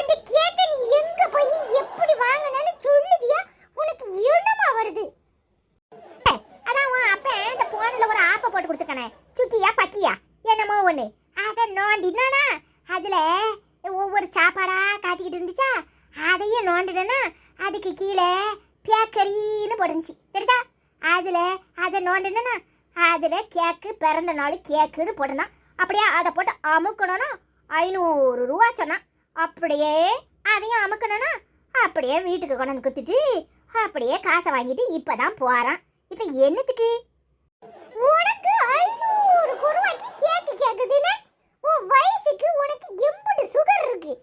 அந்த கேக்க நீ எங்க போய் எப்படி வாங்குனன்னு சொல்லுதியா? உனக்கு என்னமா வருது? அதான் உன் அப்ப இந்த போன்ல ஒரு ஆப்ப போட்டு கொடுத்துருக்கானே, சுக்கியா பக்கியா என்னமோ ஒண்ணு. அத நோண்டினானா அதுல ஒவ்வொரு சாப்பாடா காட்டிக்கிட்டு இருந்துச்சா, அதையும் நோண்டினா அதுக்கு கீழே பேக்கரின்னு போட்டுருந்துச்சு தெரியுதா? அதை நோண்டினா அதுல கேக்கு பிறந்த நாள் கேக்குன்னு போட்டனா. அப்படியே அதை போட்டு அமுக்கணும்னா 500 ரூபா சொன்னான். அப்படியே அதையும் அமுக்கணும்னா அப்படியே வீட்டுக்கு கொண்டு வந்து கொடுத்துட்டு அப்படியே காசை வாங்கிட்டு இப்பதான் போறான். இப்ப என்னத்துக்கு உனக்கு 500 ரூபாய்க்கு கேக்கு கேக்குதுன்னு? உன் வயசுக்கு உனக்கு எம்புட்டு சுகர் இருக்கு?